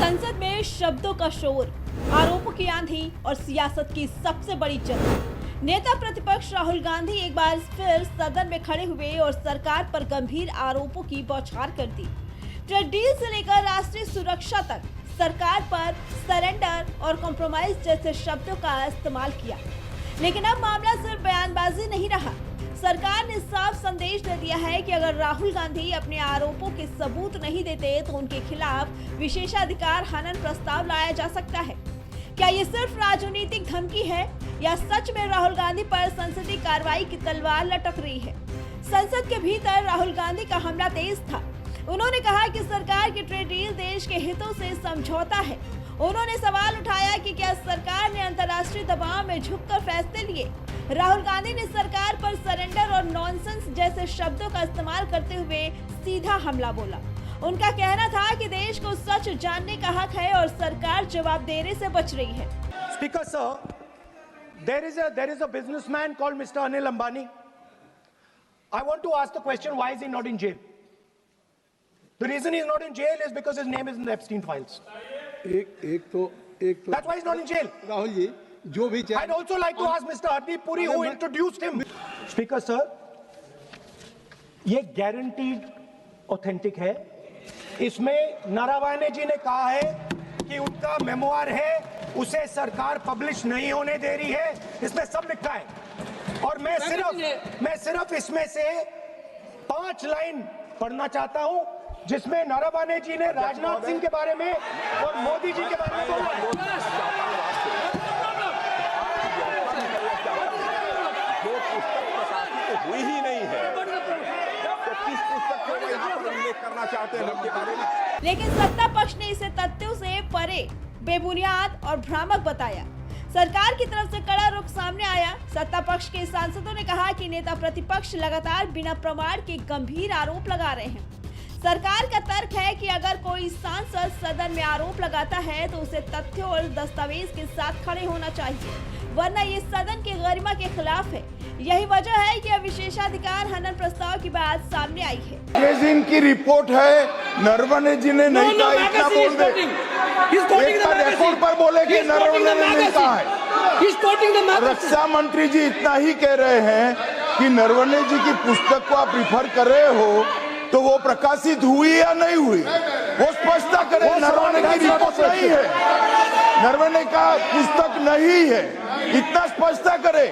संसद में शब्दों का शोर, आरोपों की आंधी और सियासत की सबसे बड़ी जंग। नेता प्रतिपक्ष राहुल गांधी एक बार फिर सदन में खड़े हुए और सरकार पर गंभीर आरोपों की बौछार कर दी। ट्रेड डील से लेकर राष्ट्रीय सुरक्षा तक सरकार पर सरेंडर और कॉम्प्रोमाइज जैसे शब्दों का इस्तेमाल किया। लेकिन अब मामला सिर्फ बयानबाजी नहीं रहा। सरकार ने साफ संदेश दे दिया है कि अगर राहुल गांधी अपने आरोपों के सबूत नहीं देते तो उनके खिलाफ विशेषाधिकार हनन प्रस्ताव लाया जा सकता है। क्या ये सिर्फ राजनीतिक धमकी है या सच में राहुल गांधी पर संसदीय कार्रवाई की तलवार लटक रही है? संसद के भीतर राहुल गांधी का हमला तेज था। उन्होंने कहा कि सरकार की ट्रेड डील देश के हितों से समझौता है। उन्होंने सवाल उठाया कि क्या सरकार ने अंतर्राष्ट्रीय दबाव में झुककर फैसले लिए। राहुल गांधी ने सरकार पर सरेंडर और नॉनसेंस जैसे शब्दों का इस्तेमाल करते हुए सीधा हमला बोला। उनका कहना था कि देश को सच जानने का हक है और सरकार जवाब देने से बच रही है। Speaker sir, there is a businessman called Mr. Anil Ambani. I want to ask the question, why is he not in jail? The reason he is not in jail is because his name is in the Epstein files. एक तो That's why he's not in jail. Rahul ji जो भी I'd also like to ask Mr. Hardeep Puri, who introduced him. Speaker sir, ये guaranteed authentic है। इसमें नारावाने जी ने कहा है कि उनका मेमोआर है, उसे सरकार पब्लिश नहीं होने दे रही है। इसमें सब लिखा है और मैं सिर्फ इसमें से 5 लाइन पढ़ना चाहता हूं जिसमें नारावाने जी ने राजनाथ सिंह के बारे में और मोदी जी के बारे में बोला है। जो पुस्तक प्रकाशित हुई ही नहीं है तो किस पुस्तक को यहाँ पर उल्लेख करना चाहते हैं उनके बारे में? लेकिन सत्ता पक्ष ने इसे तथ्यों से परे, बेबुनियाद और भ्रामक बताया। सरकार की तरफ से कड़ा रुख सामने आया। सत्ता पक्ष के सांसदों ने कहा कि नेता प्रतिपक्ष लगातार बिना प्रमाण के गंभीर आरोप लगा रहे हैं। सरकार का तर्क है कि अगर कोई सांसद सदन में आरोप लगाता है तो उसे तथ्यों और दस्तावेज के साथ खड़े होना चाहिए, वरना ये सदन की गरिमा के खिलाफ है। यही वजह है कि अब विशेषाधिकार हनन प्रस्ताव की बात सामने आई है। मैगजीन की रिपोर्ट है, नरवणे जी ने नहीं कहा, इतना बोल दे। रिपोर्ट पर बोले कि नरवणे ने नहीं कहा है। रक्षा मंत्री जी इतना ही कह रहे हैं कि नरवणे जी की पुस्तक को आप रिफर कर रहे हो तो वो प्रकाशित हुई या नहीं हुई, वो स्पष्टता करे। नरवणे की रिपोर्ट नहीं है, नरवणे का पुस्तक नहीं है, इतना स्पष्टता करे।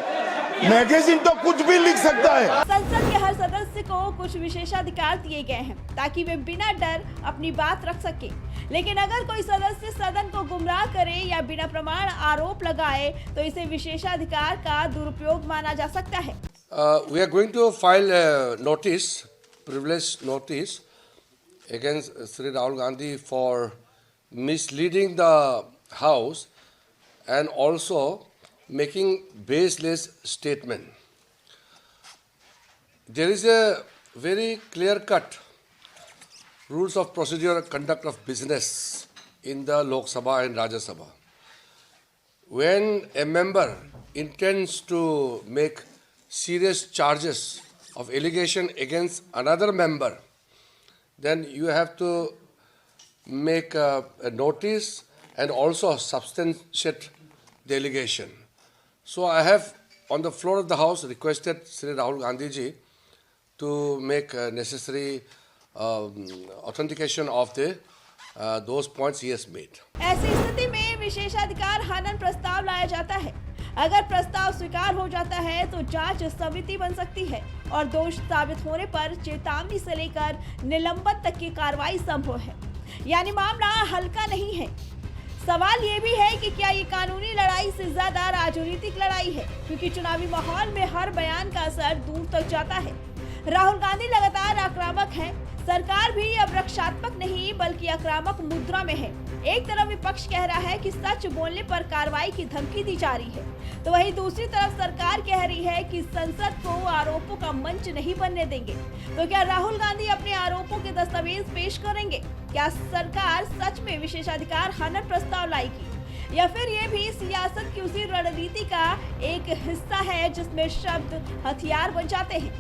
मैगजीन तो कुछ भी लिख सकता है। संसद के हर सदस्य को कुछ विशेषाधिकार दिए गए हैं ताकि वे बिना डर अपनी बात रख सके। लेकिन अगर कोई सदस्य सदन को गुमराह करे या बिना प्रमाण आरोप लगाए तो इसे विशेषाधिकार का दुरुपयोग माना जा सकता है। We are going to file a notice, privilege notice, against Sri Rahul Gandhi for misleading the House and also making baseless statement. There is a very clear-cut rules of procedure and conduct of business in the Lok Sabha and Rajya Sabha. When a member intends to make serious charges of allegation against another member, then you have to make a notice and also substantiate the allegation. So I have on the floor of the House requested Sri Rahul Gandhi ji to make necessary authentication of the those points he has made. ऐसी स्थिति में विशेषाधिकार हनन प्रस्ताव लाया जाता है। अगर प्रस्ताव स्वीकार हो जाता है तो जांच समिति बन सकती है और दोष साबित होने पर चेतावनी से लेकर निलंबन तक की कार्रवाई संभव है। यानी मामला हल्का नहीं है। सवाल ये भी है कि क्या ये कानूनी लड़ाई से ज्यादा राजनीतिक लड़ाई है, क्योंकि चुनावी माहौल में हर बयान का असर दूर तक जाता है। राहुल गांधी लगातार आक्रामक हैं। सरकार भी अब रक्षात्मक नहीं बल्कि आक्रामक मुद्रा में है। एक तरफ विपक्ष कह रहा है कि सच बोलने पर कार्रवाई की धमकी दी जा रही है, तो वहीं दूसरी तरफ सरकार कह रही है कि संसद को आरोपों का मंच नहीं बनने देंगे। तो क्या राहुल गांधी अपने आरोपों के दस्तावेज पेश करेंगे? क्या सरकार सच में विशेषाधिकार हनन प्रस्ताव लाएगी या फिर ये भी सियासत की उसी रणनीति का एक हिस्सा है जिसमें शब्द हथियार बन जाते हैं?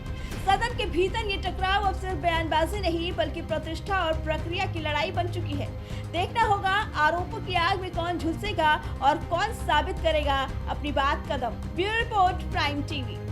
सदन के भीतर ये टकराव अब सिर्फ बयानबाजी नहीं बल्कि प्रतिष्ठा और प्रक्रिया की लड़ाई बन चुकी है। देखना होगा आरोपों की आग में कौन झुलसेगा और कौन साबित करेगा अपनी बात कदम। Bureau report, prime TV.